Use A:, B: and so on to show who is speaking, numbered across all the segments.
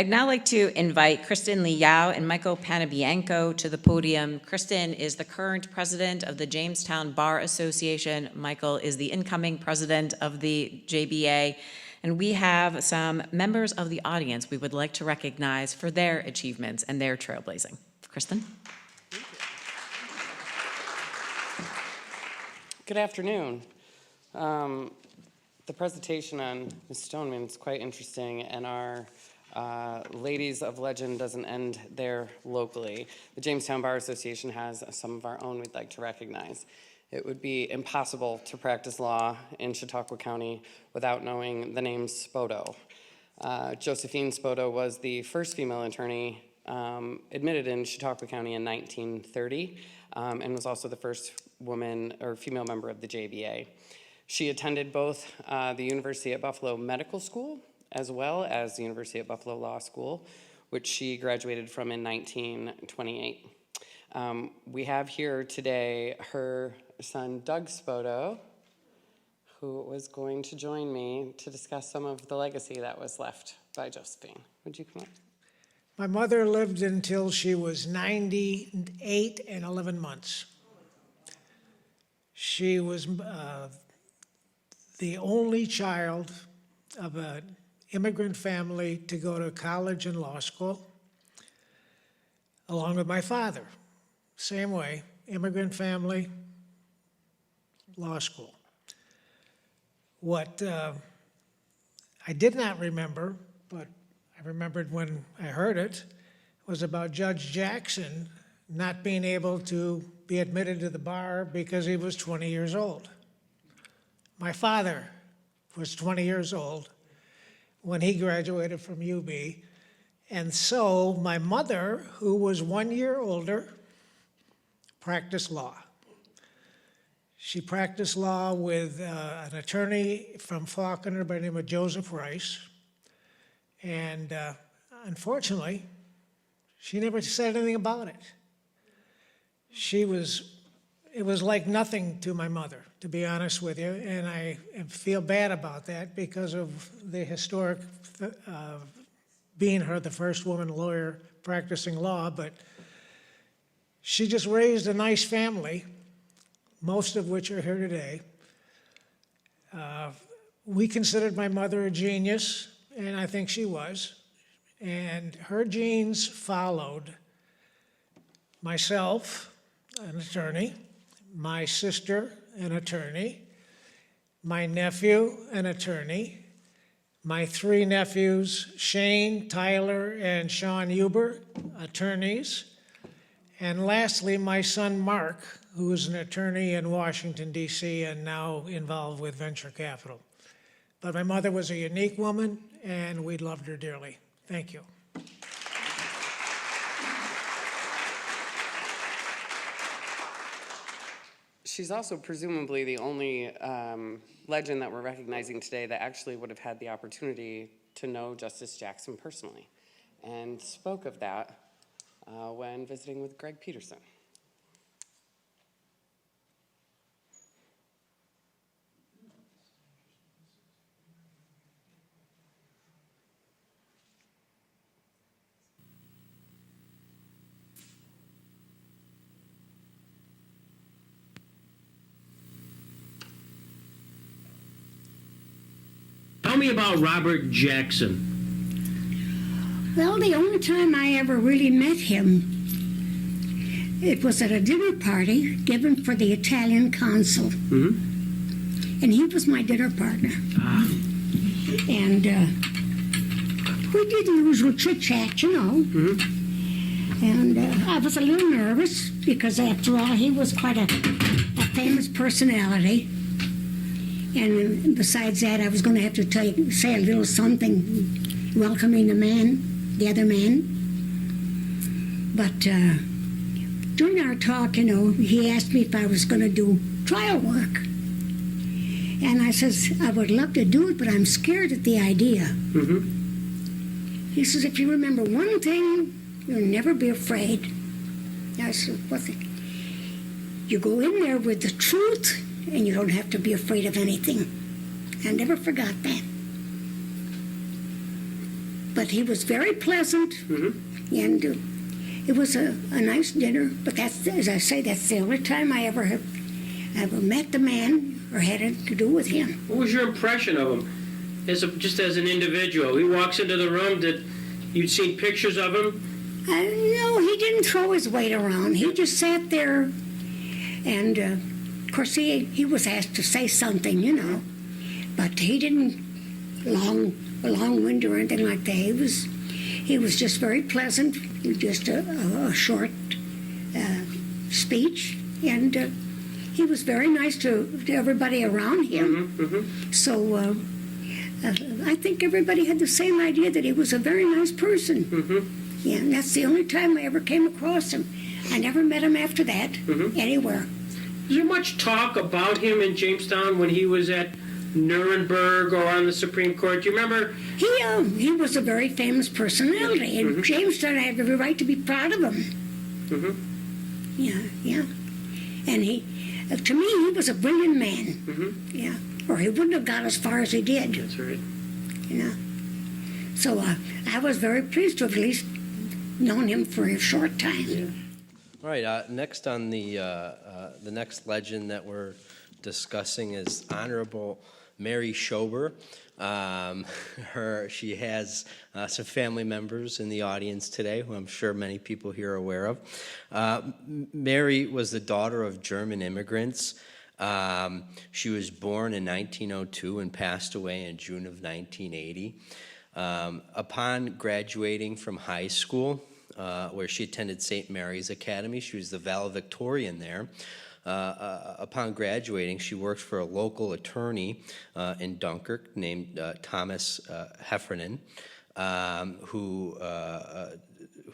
A: I'd now like to invite Kristen Lee Yao and Michael Panabianco to the podium. Kristen is the current president of the Jamestown Bar Association. Michael is the incoming president of the JBA. And we have some members of the audience we would like to recognize for their achievements and their trailblazing. Kristen?
B: Good afternoon. The presentation on Ms. Stoneman is quite interesting, and our Ladies of Legend doesn't end there locally. The Jamestown Bar Association has some of our own we'd like to recognize. It would be impossible to practice law in Chautauqua County without knowing the name Spoto. Josephine Spoto was the first female attorney admitted in Chautauqua County in 1930, and was also the first woman or female member of the JBA. She attended both the University at Buffalo Medical School as well as the University at Buffalo Law School, which she graduated from in 1928. We have here today her son, Doug Spoto, who was going to join me to discuss some of the legacy that was left by Josephine. Would you come up?
C: My mother lived until she was 98 and 11 months. She was the only child of an immigrant family to go to college and law school, along with my father. Same way, immigrant family, law school. What I did not remember, but I remembered when I heard it, was about Judge Jackson not being able to be admitted to the bar because he was 20 years old. My father was 20 years old when he graduated from UB, and so my mother, who was 1 year older, practiced law. She practiced law with an attorney from Faulkner by the name of Joseph Rice, and unfortunately, she never said anything about it. It was like nothing to my mother, to be honest with you, and I feel bad about that because of the historic being her the first woman lawyer practicing law, but she just raised a nice family, most of which are here today. We considered my mother a genius, and I think she was, and her genes followed myself, an attorney, my sister, an attorney, my nephew, an attorney, my three nephews, Shane, Tyler, and Sean Huber, attorneys, and lastly, my son, Mark, who is an attorney in Washington, D.C., and now involved with venture capital. But my mother was a unique woman, and we loved her dearly. Thank you.
B: She's also presumably the only legend that we're recognizing today that actually would have had the opportunity to know Justice Jackson personally, and spoke of that when visiting with Greg Peterson.
D: Tell me about Robert Jackson.
E: Well, the only time I ever really met him, it was at a dinner party given for the Italian consul. Mm-hmm. And he was my dinner partner. Ah. And we did the usual chit-chat, you know. Mm-hmm. And I was a little nervous because, after all, he was quite a famous personality. And besides that, I was going to have to say a little something welcoming the other man. But during our talk, you know, he asked me if I was going to do trial work. And I says, I would love to do it, but I'm scared at the idea. Mm-hmm. He says, if you remember one thing, you'll never be afraid. I said, what's it? You go in there with the truth, and you don't have to be afraid of anything. I never forgot that. But he was very pleasant, and it was a nice dinner. But that's, as I say, that's the only time I ever met the man or had anything to do with him.
D: What was your impression of him, just as an individual? He walks into the room. Did you'd seen pictures of him?
E: No, he didn't throw his weight around. He just sat there, and of course he was asked to say something, you know, but he didn't long-winded or anything like that. He was just very pleasant. It was just a short speech, and he was very nice to everybody around him. So I think everybody had the same idea that he was a very nice person. Yeah, and that's the only time I ever came across him. I never met him after that anywhere.
D: Is there much talk about him in Jamestown when he was at Nuremberg or on the Supreme Court? Do you remember?
E: He was a very famous personality, and Jamestown had every right to be proud of him. Yeah. And to me, he was a brilliant man. Yeah, or he wouldn't have got as far as he did.
D: That's right.
E: You know. So I was very pleased to have at least known him for a short time.
D: Yeah.
F: All right, next on the next legend that we're discussing is Honorable Mary Shober. She has some family members in the audience today, who I'm sure many people here are aware of. Mary was the daughter of German immigrants. She was born in 1902 and passed away in June of 1980. Upon graduating from high school, where she attended St. Mary's Academy, she was the valedictorian there. Upon graduating, she worked for a local attorney in Dunkirk named Thomas Heffernan, who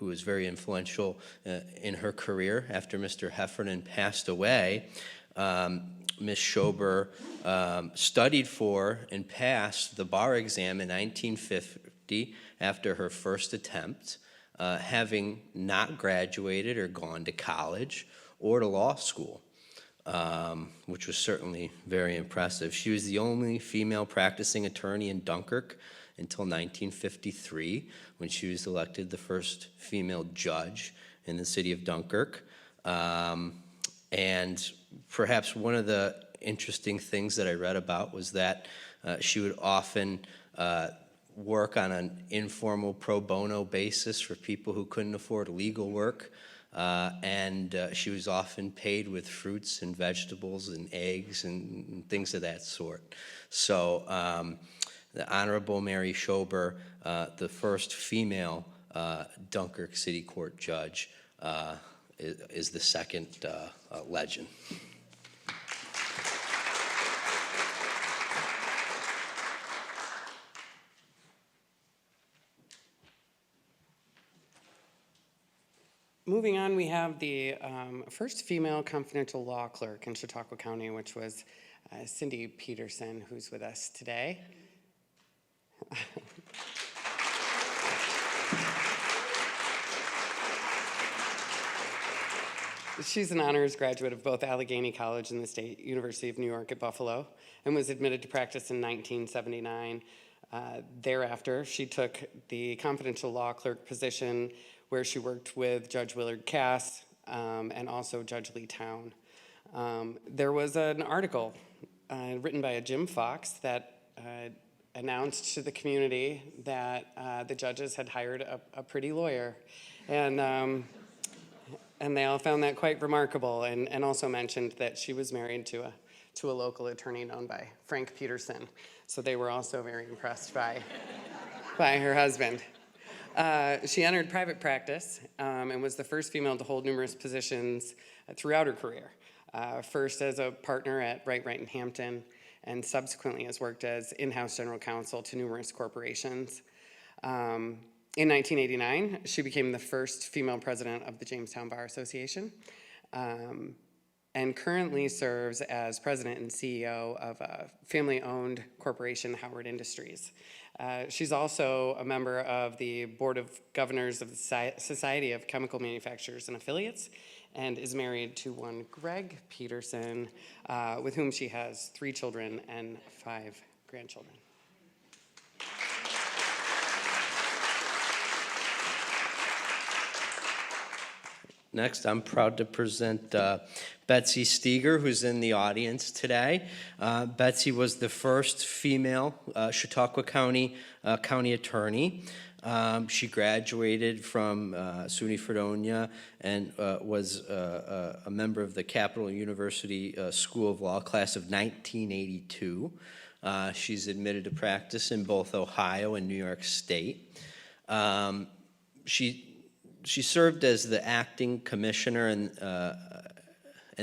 F: was very influential in her career. After Mr. Heffernan passed away, Ms. Shober studied for and passed the bar exam in 1950 after her first attempt, having not graduated or gone to college or to law school, which was certainly very impressive. She was the only female practicing attorney in Dunkirk until 1953, when she was elected the first female judge in the city of Dunkirk. And perhaps one of the interesting things that I read about was that she would often work on an informal pro bono basis for people who couldn't afford legal work. And she was often paid with fruits and vegetables and eggs and things of that sort. So the Honorable Mary Shober, the first female Dunkirk City Court judge, is the second legend.
B: Moving on, we have the first female confidential law clerk in Chautauqua County, which was Cynthia Peterson, who's with us today. She's an honors graduate of both Allegheny College and the State University of New York at Buffalo, and was admitted to practice in 1979. Thereafter, she took the confidential law clerk position, where she worked with Judge Willard Cass and also Judge Lee Town. There was an article written by a Jim Fox that announced to the community that the judges had hired a pretty lawyer. And they all found that quite remarkable, and also mentioned that she was married to a local attorney known by Frank Peterson. So they were also very impressed by her husband. She entered private practice and was the first female to hold numerous positions throughout her career. First as a partner at Wright and Hampton, and subsequently has worked as in-house general counsel to numerous corporations. In 1989, she became the first female president of the Jamestown Bar Association, and currently serves as president and CEO of a family-owned corporation, Howard Industries. She's also a member of the Board of Governors of the Society of Chemical Manufacturers and Affiliates, and is married to one Greg Peterson, with whom she has 3 children and 5 grandchildren.
F: Next, I'm proud to present Betsy Steger, who's in the audience today. Betsy was the first female Chautauqua County county attorney. She graduated from SUNY Fredonia and was a member of the Capital University School of Law class of 1982. She's admitted to practice in both Ohio and New York State. She served as the acting commissioner and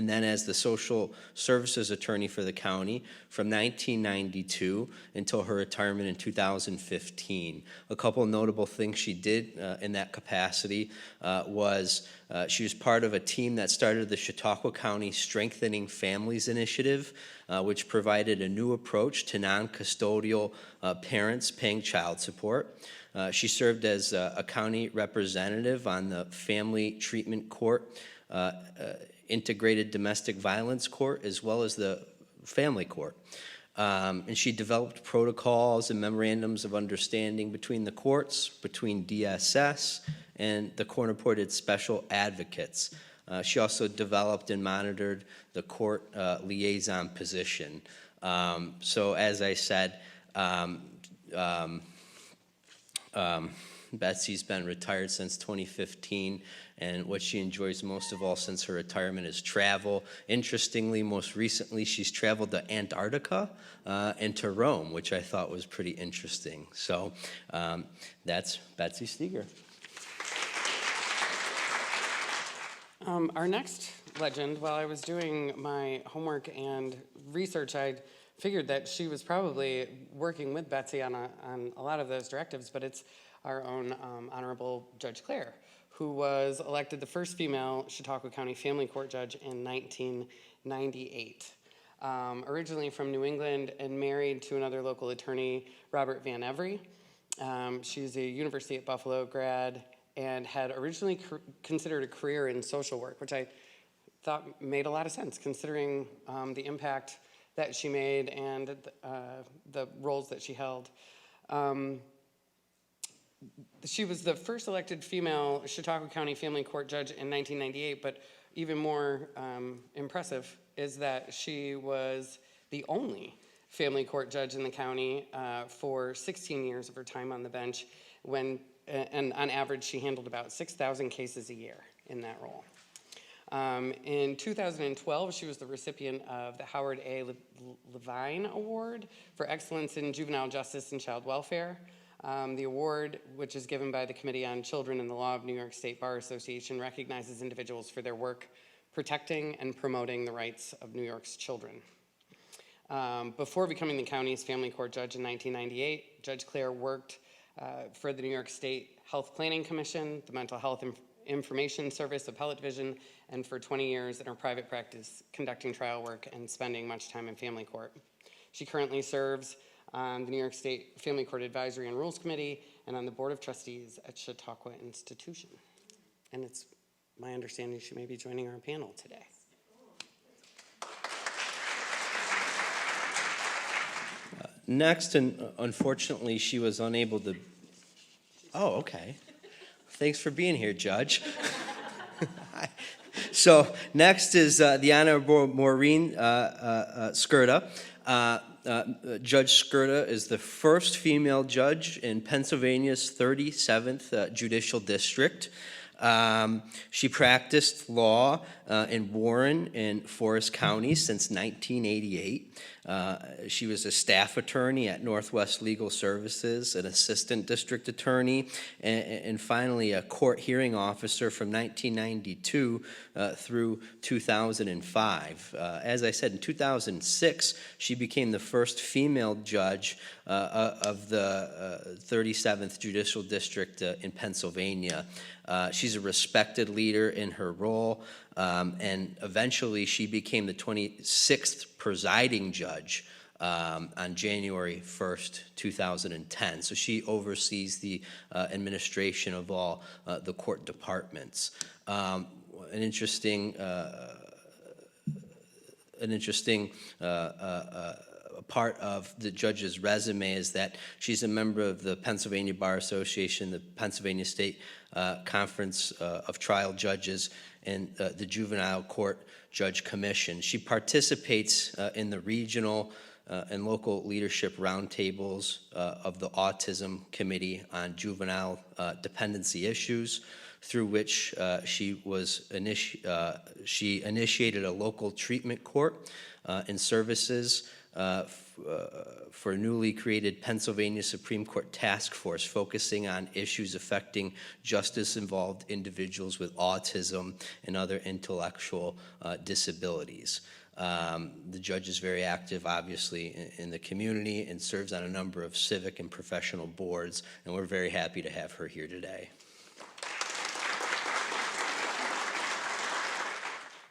F: then as the social services attorney for the county from 1992 until her retirement in 2015. A couple of notable things she did in that capacity was she was part of a team that started the Chautauqua County Strengthening Families Initiative, which provided a new approach to non-custodial parents paying child support. She served as a county representative on the Family Treatment Court, Integrated Domestic Violence Court, as well as the Family Court. And she developed protocols and memorandums of understanding between the courts, between DSS, and the court-appointed special advocates. She also developed and monitored the court liaison position. So as I said, Betsy's been retired since 2015, and what she enjoys most of all since her retirement is travel. Interestingly, most recently, she's traveled to Antarctica and to Rome, which I thought was pretty interesting. So that's Betsy Steger.
B: Our next legend, while I was doing my homework and research, I figured that she was probably working with Betsy on a lot of those directives, but it's our own Honorable Judge Claire, who was elected the first female Chautauqua County Family Court judge in 1998. Originally from New England and married to another local attorney, Robert Van Every. She's a University at Buffalo grad and had originally considered a career in social work, which I thought made a lot of sense considering the impact that she made and the roles that she held. She was the first elected female Chautauqua County Family Court judge in 1998, but even more impressive is that she was the only family court judge in the county for 16 years of her time on the bench, and on average she handled about 6,000 cases a year in that role. In 2012, she was the recipient of the Howard A. Levine Award for Excellence in Juvenile Justice and Child Welfare. The award, which is given by the Committee on Children and the Law of New York State Bar Association, recognizes individuals for their work protecting and promoting the rights of New York's children. Before becoming the county's family court judge in 1998, Judge Claire worked for the New York State Health Planning Commission, the Mental Health Information Service Appellate Division, and for 20 years in her private practice conducting trial work and spending much time in family court. She currently serves on the New York State Family Court Advisory and Rules Committee and on the Board of Trustees at Chautauqua Institution. And it's my understanding she may be joining our panel today.
F: Next, and unfortunately, she was unable to. Oh, okay. Thanks for being here, Judge. So next is the Honorable Maureen Skerda. Judge Skerda is the first female judge in Pennsylvania's 37th Judicial District. She practiced law in Warren and Forest counties since 1988. She was a staff attorney at Northwest Legal Services, an assistant district attorney, and finally a court hearing officer from 1992 through 2005. As I said, in 2006, she became the first female judge of the 37th Judicial District in Pennsylvania. She's a respected leader in her role, and eventually she became the 26th presiding judge on January 1st, 2010. So she oversees the administration of all the court departments. An interesting part of the judge's resume is that she's a member of the Pennsylvania Bar Association, the Pennsylvania State Conference of Trial Judges, and the Juvenile Court Judge Commission. She participates in the regional and local leadership roundtables of the Autism Committee on Juvenile Dependency Issues, through which she initiated a local treatment court and services for a newly created Pennsylvania Supreme Court task force focusing on issues affecting justice-involved individuals with autism and other intellectual disabilities. The judge is very active, obviously, in the community and serves on a number of civic and professional boards, and we're very happy to have her here today.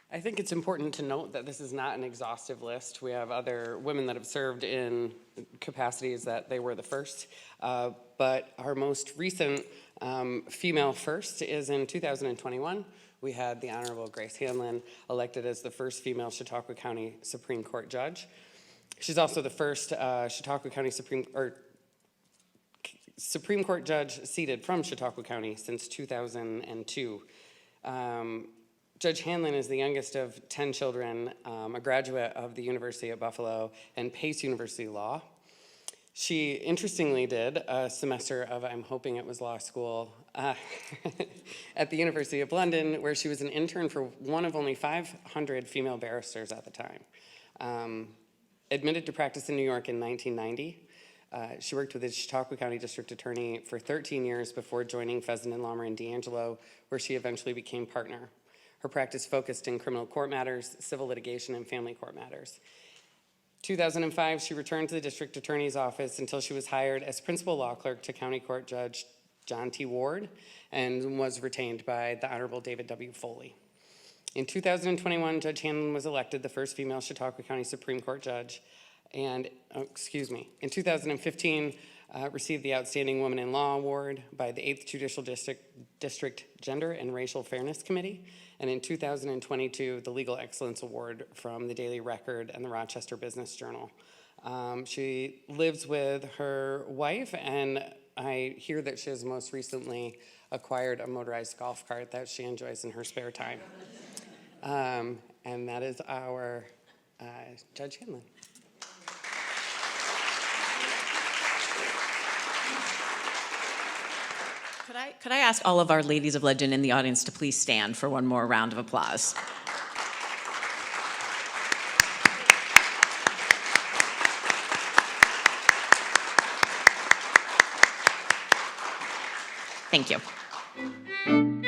B: I think it's important to note that this is not an exhaustive list. We have other women that have served in capacities that they were the first, but our most recent female first is in 2021. We had the Honorable Grace Hanlon elected as the first female Chautauqua County Supreme Court judge. She's also the first Chautauqua County Supreme Court judge seated from Chautauqua County since 2002. Judge Hanlon is the youngest of 10 children, a graduate of the University of Buffalo and Pace University Law. She interestingly did a semester of, I'm hoping it was law school, at the University of London, where she was an intern for one of only 500 female barristers at the time. Admitted to practice in New York in 1990. She worked with the Chautauqua County District Attorney for 13 years before joining Fezzen, Lawmer, and D'Angelo, where she eventually became partner. Her practice focused in criminal court matters, civil litigation, and family court matters. 2005, she returned to the district attorney's office until she was hired as principal law clerk to County Court Judge John T. Ward and was retained by the Honorable David W. Foley. In 2021, Judge Hanlon was elected the first female Chautauqua County Supreme Court judge, and, in 2015, received the Outstanding Woman in Law Award by the 8th Judicial District Gender and Racial Fairness Committee, and in 2022, the Legal Excellence Award from the Daily Record and the Rochester Business Journal. She lives with her wife, and I hear that she has most recently acquired a motorized golf cart that she enjoys in her spare time. And that is our Judge Hanlon.
A: Could I ask all of our ladies of legend in the audience to please stand for one more round of applause? Thank you.